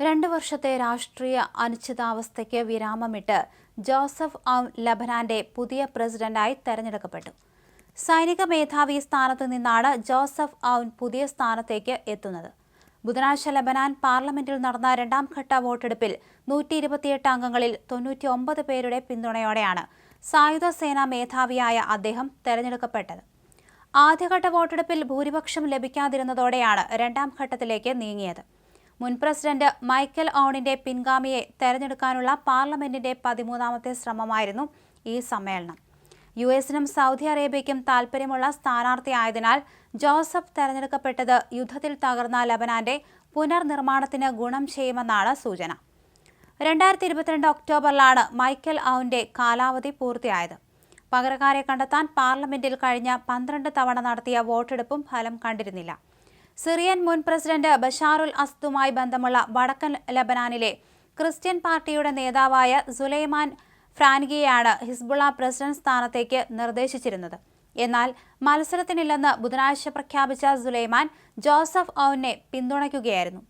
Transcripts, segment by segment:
2 വർഷത്തെ രാഷ്ട്രീയ അനിശ്ചിതാവസ്ഥയ്ക്ക് വിരാമമിട്ട് ജോസഫ് ഔൻ ലബനാന്റെ പുതിയ പ്രസിഡന്റായി തെരഞ്ഞെടുക്കപ്പെട്ടു. സൈനിക മേധാവി സ്ഥാനത്തു നിന്നാണ് ജോസഫ് ഔൻ പുതിയ സ്ഥാനത്തേക്ക് എത്തുന്നത്. ബുധനാഴ്ച ലബനാൻ പാർലമെന്റിൽ നടന്ന രണ്ടാം ഘട്ട വോട്ടെടുപ്പിൽ 128 അംഗങ്ങളിൽ 99 പേരുടെ പിന്തുണയോടെയാണ് സായുധ സേനാ മേധാവിയായ അദ്ദേഹം തെരഞ്ഞെടുക്കപ്പെട്ടത്. ആദ്യഘട്ട വോട്ടെടുപ്പിൽ ഭൂരിപക്ഷം ലഭിക്കാതിരുന്നതോടെയാണ് രണ്ടാം ഘട്ടത്തിലേക്ക് നീങ്ങിയത്. മുൻ പ്രസിഡന്റ് മൈക്കൽ ഔണിന്റെ പിൻഗാമിയെ തെരഞ്ഞെടുക്കാനുള്ള പാർലമെന്റിന്റെ 13ാമത്തെ ശ്രമമായിരുന്നു ഈ സമ്മേളനം. യുഎസിനും സൗദി അറേബ്യയ്ക്കും താൽപര്യമുള്ള സ്ഥാനാർത്ഥിയായതിനാൽ ജോസഫ് തെരഞ്ഞെടുക്കപ്പെട്ടത് യുദ്ധത്തിൽ തകർന്ന ലബനാന്റെ പുനർനിർമ്മാണത്തിന് ഗുണം ചെയ്യുമെന്നാണ് സൂചന. 2022 ഒക്ടോബറിലാണ് മൈക്കൽ ഔന്റെ കാലാവധി പൂർത്തിയായത്. പകരക്കാരെ കണ്ടെത്താൻ പാർലമെന്റിൽ കഴിഞ്ഞ 12 തവണ നടത്തിയ വോട്ടെടുപ്പും ഫലം കണ്ടിരുന്നില്ല. സിറിയൻ മുൻ പ്രസിഡന്റ് ബഷാറുൽ അസദുമായി ബന്ധമുള്ള വടക്കൻ ലബനാനിലെ ക്രിസ്ത്യൻ പാർട്ടിയുടെ നേതാവായ സുലൈമാൻ ഫ്രാൻഗിയെയാണ് ഹിസ്ബുള്ള പ്രസിഡന്റ് സ്ഥാനത്തേക്ക് നിർദ്ദേശിച്ചിരുന്നത്. എന്നാൽ മത്സരത്തിനില്ലെന്ന് ബുധനാഴ്ച പ്രഖ്യാപിച്ച സുലൈമാൻ ജോസഫ് ഔനെ പിന്തുണയ്ക്കുകയായിരുന്നു.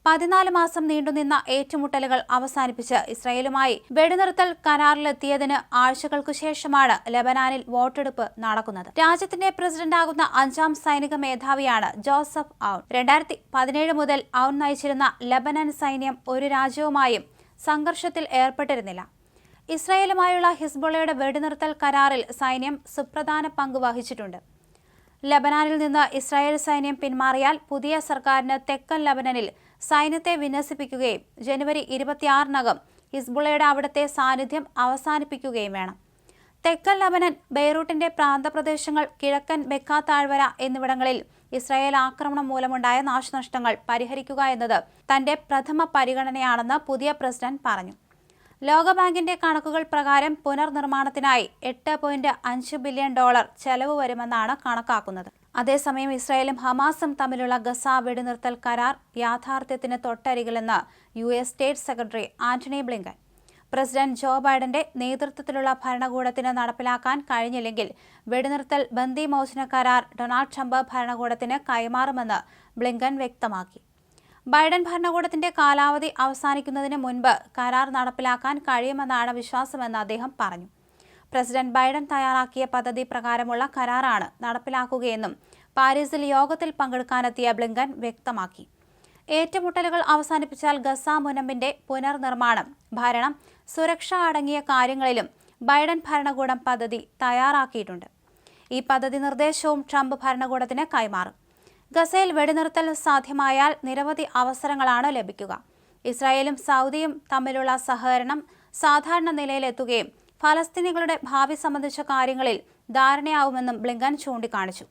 14 മാസം നീണ്ടുനിന്ന ഏറ്റുമുട്ടലുകൾ അവസാനിപ്പിച്ച് ഇസ്രായേലുമായി വെടിനിർത്തൽ കരാറിലെത്തിയതിന് ആഴ്ചകൾക്കു ശേഷമാണ് ലബനാനിൽ വോട്ടെടുപ്പ് നടക്കുന്നത്. രാജ്യത്തിന്റെ പ്രസിഡന്റാകുന്ന 5ാം സൈനിക മേധാവിയാണ് ജോസഫ് ഔൻ. 2017 മുതൽ ഔൻ നയിച്ചിരുന്ന ലബനൻ സൈന്യം ഒരു രാജ്യവുമായും സംഘർഷത്തിൽ ഏർപ്പെട്ടിരുന്നില്ല. ഇസ്രായേലുമായുള്ള ഹിസ്ബുള്ളയുടെ വെടിനിർത്തൽ കരാറിൽ സൈന്യം സുപ്രധാന പങ്ക് വഹിച്ചിട്ടുണ്ട്. ലബനാനിൽ നിന്ന് ഇസ്രായേൽ സൈന്യം പിന്മാറിയാൽ പുതിയ സർക്കാരിന് തെക്കൻ ലബനനിൽ സൈന്യത്തെ വിന്യസിപ്പിക്കുകയും ജനുവരി 26-നകം ഹിസ്ബുള്ളയുടെ അവിടുത്തെ സാന്നിധ്യം അവസാനിപ്പിക്കുകയും വേണം. തെക്കൻ ലബനൻ, ബെയ്റൂട്ടിന്റെ പ്രാന്തപ്രദേശങ്ങൾ, കിഴക്കൻ ബെക്ക താഴ്വര എന്നിവിടങ്ങളിൽ ഇസ്രായേൽ ആക്രമണം മൂലമുണ്ടായ നാശനഷ്ടങ്ങൾ പരിഹരിക്കുക എന്നത് തന്റെ പ്രഥമ പരിഗണനയാണെന്ന് പുതിയ പ്രസിഡന്റ് പറഞ്ഞു. ലോകബാങ്കിന്റെ കണക്കുകൾ പ്രകാരം പുനർനിർമ്മാണത്തിനായി $8.5 ബില്യൺ ചെലവ് വരുമെന്നാണ് കണക്കാക്കുന്നത്. അതേസമയം ഇസ്രായേലും ഹമാസും തമ്മിലുള്ള ഗസ വെടിനിർത്തൽ കരാർ യാഥാർത്ഥ്യത്തിന് തൊട്ടരികിലെന്ന് US state secretary Antony Blinken. President Joe ബൈഡന്റെ നേതൃത്വത്തിലുള്ള ഭരണകൂടത്തിന് നടപ്പിലാക്കാൻ കഴിഞ്ഞില്ലെങ്കിൽ വെടിനിർത്തൽ ബന്ദിമോചന കരാർ ഡൊണാൾഡ് ട്രംപ് ഭരണകൂടത്തിന് കൈമാറുമെന്ന് ബ്ലിങ്കൻ വ്യക്തമാക്കി. ബൈഡൻ ഭരണകൂടത്തിന്റെ കാലാവധി അവസാനിക്കുന്നതിന് മുൻപ് കരാർ നടപ്പിലാക്കാൻ കഴിയുമെന്നാണ് വിശ്വാസമെന്ന് അദ്ദേഹം പറഞ്ഞു. പ്രസിഡന്റ് ബൈഡൻ തയ്യാറാക്കിയ പദ്ധതി പ്രകാരമുള്ള കരാറാണ് നടപ്പിലാക്കുകയെന്നും പാരീസിൽ യോഗത്തിൽ പങ്കെടുക്കാനെത്തിയ ബ്ലിങ്കൻ വ്യക്തമാക്കി. ഏറ്റുമുട്ടലുകൾ അവസാനിപ്പിച്ചാൽ ഗസ മുനമ്പിന്റെ പുനർനിർമ്മാണം, ഭരണം, സുരക്ഷ അടങ്ങിയ കാര്യങ്ങളിലും ബൈഡൻ ഭരണകൂടം പദ്ധതി തയ്യാറാക്കിയിട്ടുണ്ട്. ഈ പദ്ധതി നിർദ്ദേശവും ട്രംപ് ഭരണകൂടത്തിന് കൈമാറും. ഗസയിൽ വെടിനിർത്തൽ സാധ്യമായാൽ നിരവധി അവസരങ്ങളാണ് ലഭിക്കുക. ഇസ്രായേലും സൗദിയും തമ്മിലുള്ള സഹകരണം സാധാരണ നിലയിലെത്തുകയും ഫലസ്തീനികളുടെ ഭാവി സംബന്ധിച്ച കാര്യങ്ങളിൽ ധാരണയാവുമെന്നും ബ്ലിങ്കൻ ചൂണ്ടിക്കാണിച്ചു.